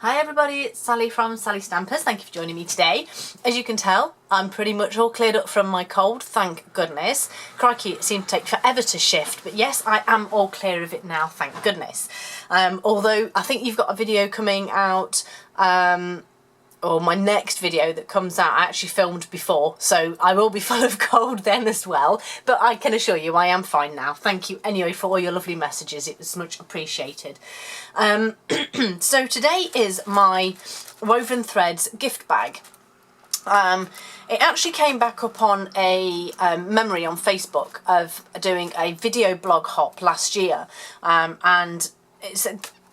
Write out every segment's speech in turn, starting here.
Hi everybody, it's Sally from Sally Stampers. Thank you for joining me today. As you can tell, I'm pretty much all cleared up from my cold, thank goodness. Crikey, it seemed to take forever to shift, but yes, I am all clear of it now, thank goodness. Although I think you've got a video coming out, or my next video that comes out I actually filmed before, so I will be full of cold then as well, but I can assure you I am fine now. Thank you anyway for all your lovely messages, it was much appreciated. So today is my Woven Threads gift bag. It actually came back up on a memory on Facebook of doing a video blog hop last year, and it's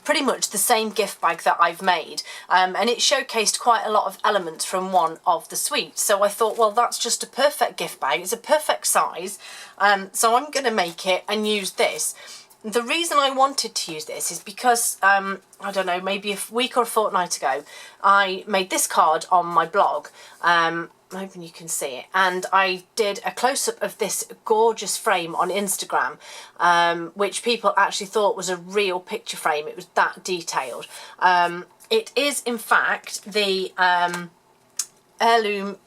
pretty much the same gift bag that I've made, and it showcased quite a lot of elements from one of the suites. So I thought, well, that's just a perfect gift bag, it's a perfect size, so I'm going to make it and use this. The reason I wanted to use this is because, I don't know, maybe a week or a fortnight ago, I made this card on my blog. I'm hoping you can see it, and I did a close-up of this gorgeous frame on Instagram, which people actually thought was a real picture frame. It was that detailed. It is in fact the Heirloom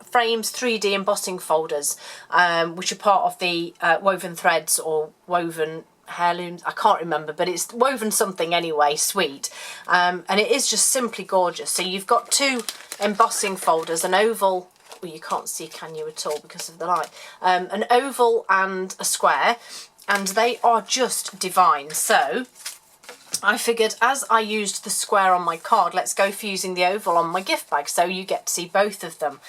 Frames 3D embossing folders, which are part of the Woven Threads or Woven Heirlooms, I can't remember, but it's Woven something anyway, suite, and it is just simply gorgeous. So you've got two embossing folders, an oval, well, you can't see, can you, at all because of the light, an oval and a square, and they are just divine. So I figured, as I used the square on my card, let's go for using the oval on my gift bag, so you get to see both of them.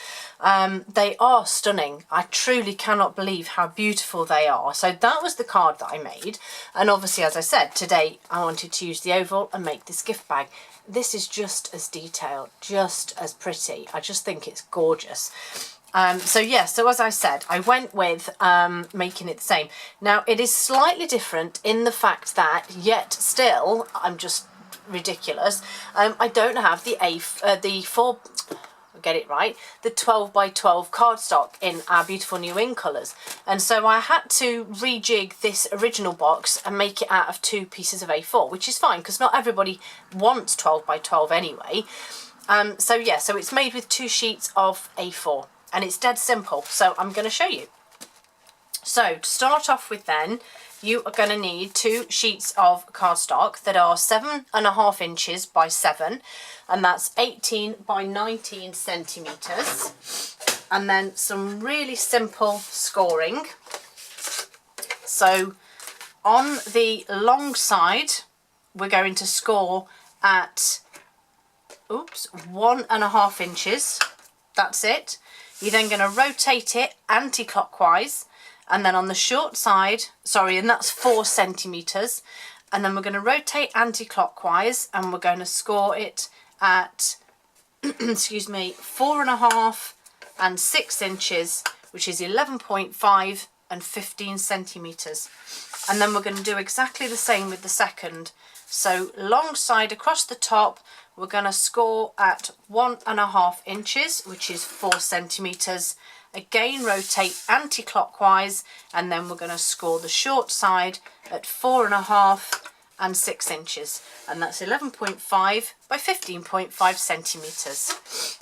They are stunning. I truly cannot believe how beautiful they are. So that was the card that I made, and obviously, as I said, today I wanted to use the oval and make this gift bag. This is just as detailed, just as pretty. I just think it's gorgeous. So yeah, so as I said, I went with making it the same. Now it is slightly different in the fact that, yet still, I'm just ridiculous, I don't have the the 12 by 12 cardstock in our beautiful new in colours, and so I had to rejig this original box and make it out of 2 pieces of A4, which is fine because not everybody wants 12 by 12 anyway. So yeah, so it's made with 2 sheets of A4. And it's dead simple, so I'm going to show you. So to start off with then, you are going to need 2 sheets of cardstock that are 7.5 inches by 7, and that's 18 by 19 centimetres. And then some really simple scoring. So on the long side, we're going to score at 1.5 inches. That's it. You're then going to rotate it anti-clockwise, and then on the short side, and that's 4 centimetres, and then we're going to rotate anti-clockwise and we're going to score it at excuse me, 4.5 and 6 inches, which is 11.5 and 15 centimetres. And then we're going to do exactly the same with the second. So long side across the top, we're going to score at 1.5 inches, which is 4 centimetres. Again, rotate anti-clockwise, and then we're going to score the short side at 4.5 and 6 inches. And that's 11.5 by 15.5 centimetres.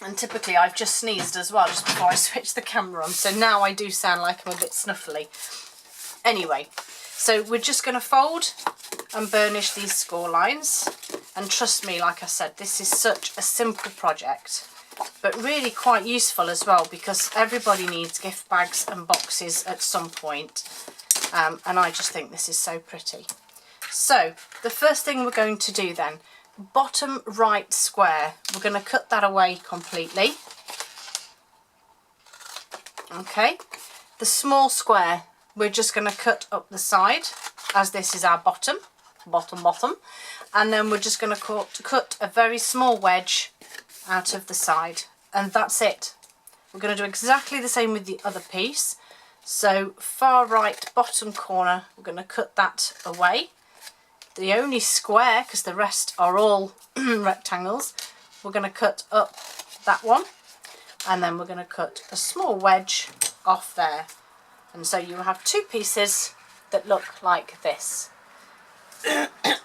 And typically I've just sneezed as well just before I switch the camera on, so now I do sound like I'm a bit snuffly. Anyway, so we're just going to fold and burnish these score lines, and trust me, like I said, this is such a simple project, but really quite useful as well, because everybody needs gift bags and boxes at some point, and I just think this is so pretty. So the first thing we're going to do then, bottom right square, we're going to cut that away completely. Okay, the small square, we're just going to cut up the side, as this is our bottom, and then we're just going to cut a very small wedge out of the side, and that's it. We're going to do exactly the same with the other piece. So far right bottom corner, we're going to cut that away. The only square, because the rest are all rectangles, we're going to cut up that one, and then we're going to cut a small wedge off there, and so you have 2 pieces that look like this.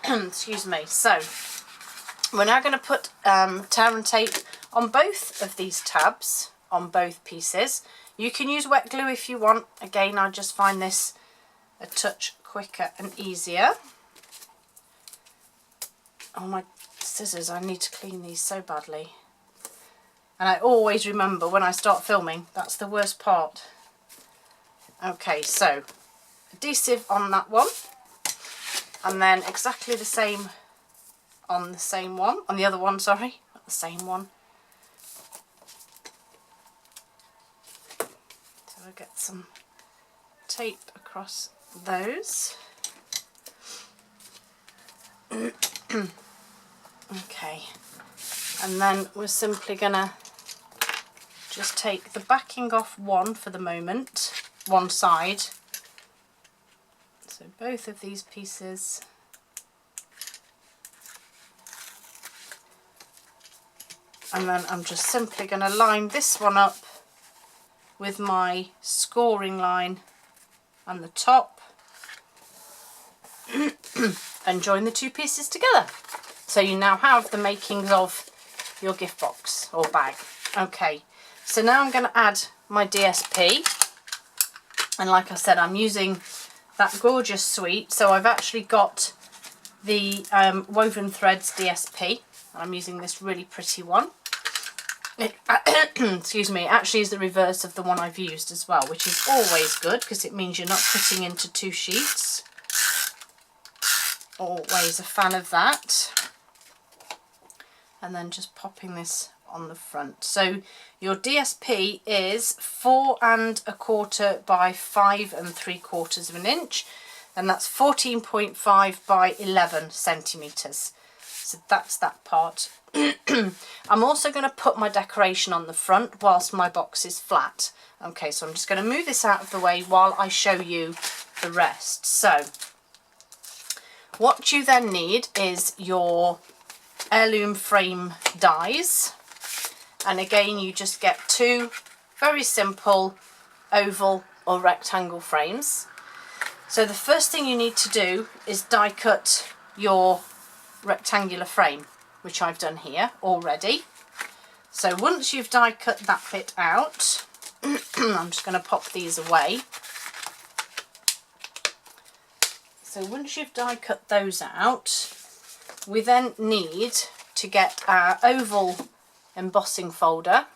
excuse me. So we're now going to put tear and tape on both of these tabs, on both pieces. You can use wet glue if you want. Again, I just find this a touch quicker and easier. Oh, my scissors, I need to clean these so badly. And I always remember when I start filming, that's the worst part. Okay, so adhesive on that one. And then exactly the same on the same one, on the other one, sorry, not the same one. So I'll get some tape across those. Okay, and then we're simply gonna just take the backing off one for the moment, one side. So both of these pieces. And then I'm just simply going to line this one up with my scoring line on the top and join the two pieces together. So you now have the makings of your gift box or bag. Okay, so now I'm going to add my DSP. And like I said, I'm using that gorgeous suite. So I've actually got the Woven Threads DSP. And I'm using this really pretty one. It, excuse me, it actually is the reverse of the one I've used as well, which is always good because it means you're not cutting into two sheets. Always a fan of that. And then just popping this on the front. So your DSP is 4 1/4 by 5 3/4 of an inch, and that's 14.5 by 11 centimetres. So that's that part. I'm also going to put my decoration on the front whilst my box is flat. Okay, so I'm just going to move this out of the way while I show you the rest. So what you then need is your heirloom frame dies, and again you just get two very simple oval or rectangle frames. So the first thing you need to do is die cut your rectangular frame, which I've done here already. So once you've die cut that bit out, I'm just going to pop these away. So once you've die cut those out, we then need to get our oval embossing folder,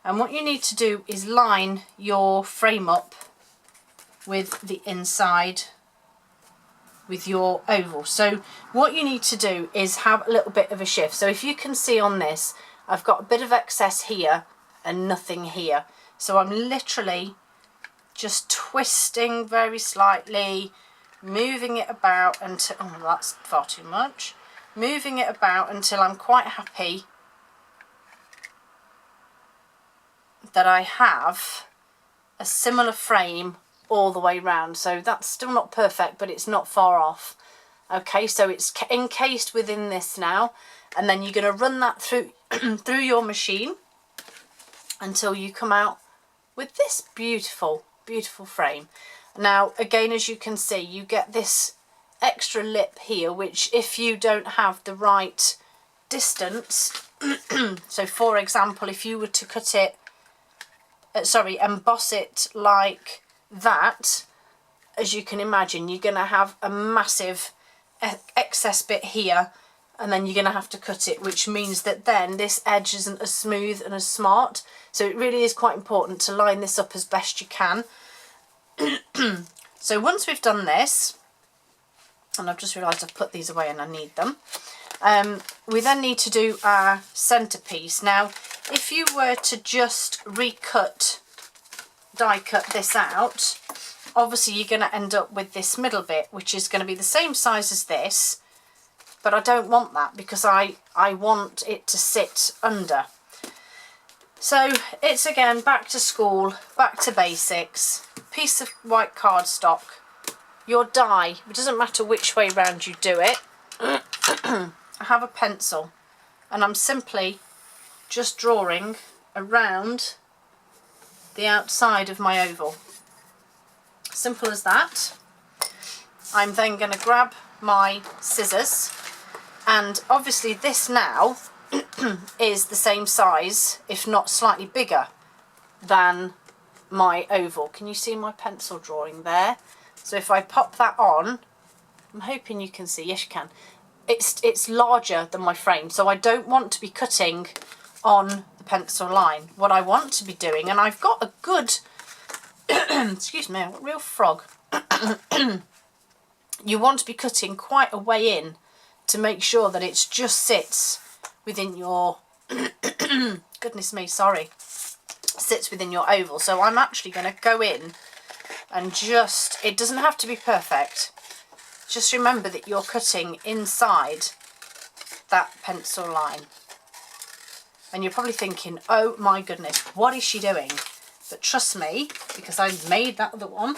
and what you need to do is line your frame up with the inside with your oval. So what you need to do is have a little bit of a shift. So if you can see on this, I've got a bit of excess here and nothing here. So I'm literally just twisting very slightly, moving it about until, oh, that's far too much. Moving it about until I'm quite happy that I have a similar frame all the way round. So that's still not perfect, but it's not far off. Okay, so it's encased within this now, and then you're going to run that through through your machine until you come out with this beautiful, beautiful frame. Now again, as you can see, you get this extra lip here, which if you don't have the right distance, so for example, if you were to cut it, emboss it like that, as you can imagine, you're going to have a massive excess bit here, and then you're going to have to cut it, which means that then this edge isn't as smooth and as smart. So it really is quite important to line this up as best you can. So once we've done this, and I've just realised I've put these away and I need them, we then need to do our centrepiece. Now if you were to just die cut this out, obviously you're going to end up with this middle bit, which is going to be the same size as this, but I don't want that because I want it to sit under. So it's again back to school, back to basics, piece of white cardstock, your die, it doesn't matter which way round you do it. I have a pencil and I'm simply just drawing around the outside of my oval. Simple as that. I'm then going to grab my scissors, and obviously this now is the same size, if not slightly bigger than my oval. Can you see my pencil drawing there? So if I pop that on, I'm hoping you can see, yes you can, it's larger than my frame, so I don't want to be cutting on the pencil line. What I want to be doing, and I've got a good excuse me, a real frog. You want to be cutting quite a way in to make sure that it just sits within your goodness me, sorry, sits within your oval. So I'm actually going to go in and just, it doesn't have to be perfect, just remember that you're cutting inside that pencil line. And you're probably thinking, oh my goodness, what is she doing? But trust me, because I made that other one,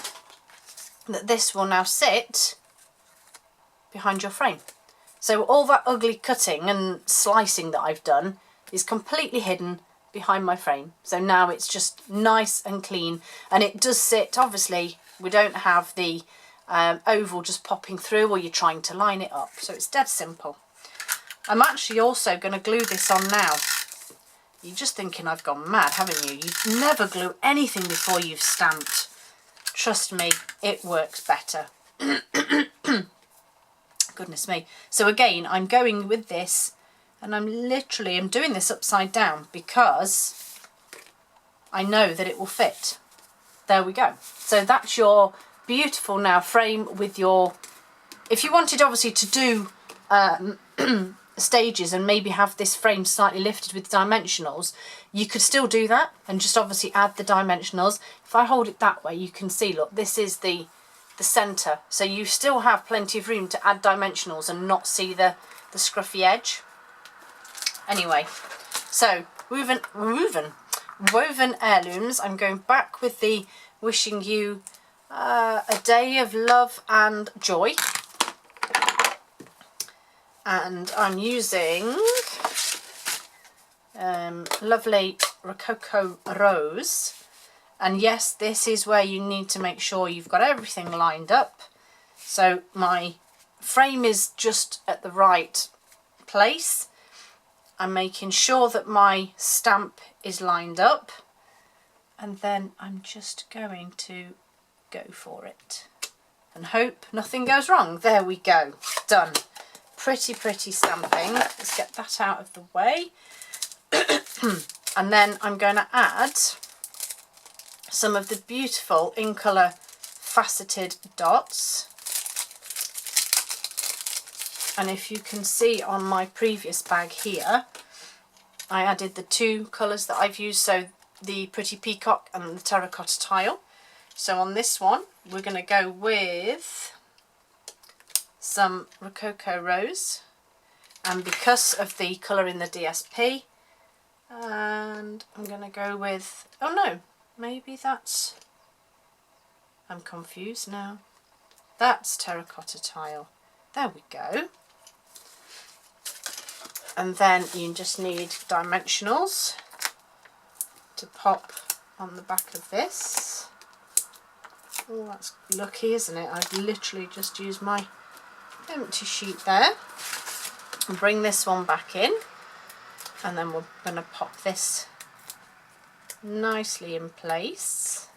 that this will now sit behind your frame. So all that ugly cutting and slicing that I've done is completely hidden behind my frame. So now it's just nice and clean, and it does sit, obviously we don't have the oval just popping through or you're trying to line it up. So it's dead simple. I'm actually also going to glue this on now. You're just thinking I've gone mad, haven't you? You never glue anything before you've stamped. Trust me, it works better. Goodness me. So again, I'm going with this, and I'm doing this upside down because I know that it will fit. There we go. So that's your beautiful now frame with your, if you wanted obviously to do stages and maybe have this frame slightly lifted with dimensionals, you could still do that and just obviously add the dimensionals. If I hold it that way, you can see, look, this is the center, so you still have plenty of room to add dimensionals and not see the scruffy edge. Anyway, so woven heirlooms. I'm going back with the wishing you a day of love and joy, and I'm using lovely Rococo Rose. And yes, this is where you need to make sure you've got everything lined up. So my frame is just at the right place. I'm making sure that my stamp is lined up. And then I'm just going to go for it. And hope nothing goes wrong. There we go. Done. Pretty stamping. Let's get that out of the way. And then I'm going to add some of the beautiful in colour faceted dots. And if you can see on my previous bag here, I added the two colours that I've used, so the Pretty Peacock and the Terracotta Tile. So on this one we're going to go with some Rococo Rose, and because of the colour in the DSP, and I'm going to go with, oh no, maybe that's, I'm confused now. That's Terracotta Tile. There we go. And then you just need dimensionals to pop on the back of this. Oh, that's lucky, isn't it? I've literally just used my empty sheet there. And bring this one back in. And then we're going to pop this nicely in place.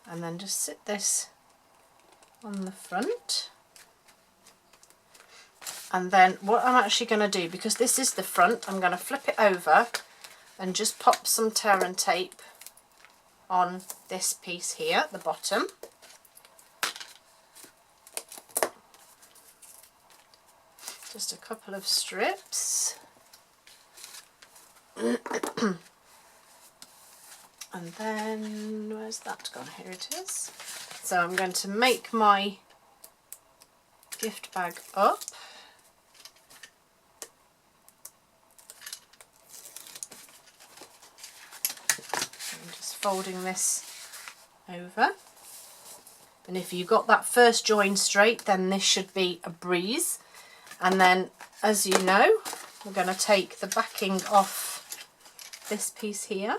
And then just sit this on the front. And then what I'm actually going to do, because this is the front, I'm going to flip it over and just pop some tear and tape on this piece here at the bottom. Just a couple of strips. And then, where's that gone? Here it is. So I'm going to make my gift bag up. I'm just folding this over. And if you got that first join straight, then this should be a breeze. And then, as you know, we're going to take the backing off this piece here.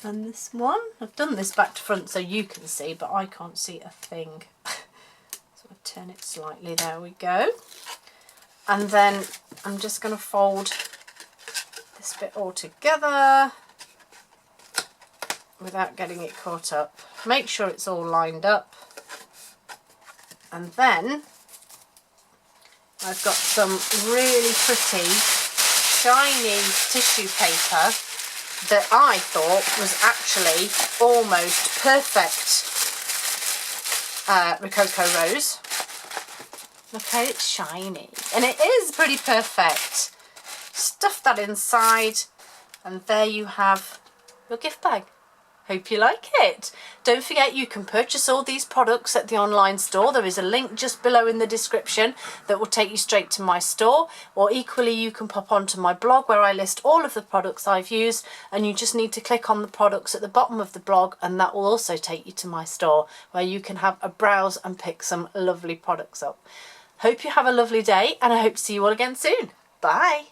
And this one, I've done this back to front so you can see, but I can't see a thing. So I turn it slightly, there we go. And then I'm just going to fold this bit all together without getting it caught up. Make sure it's all lined up. And then I've got some really pretty shiny tissue paper that I thought was actually almost perfect Rococo Rose. Look how it's shiny. And it is pretty perfect. Stuff that inside and there you have your gift bag. Hope you like it. Don't forget you can purchase all these products at the online store. There is a link just below in the description that will take you straight to my store, or equally you can pop onto my blog where I list all of the products I've used, and you just need to click on the products at the bottom of the blog and that will also take you to my store where you can have a browse and pick some lovely products up. Hope you have a lovely day and I hope to see you all again soon. Bye.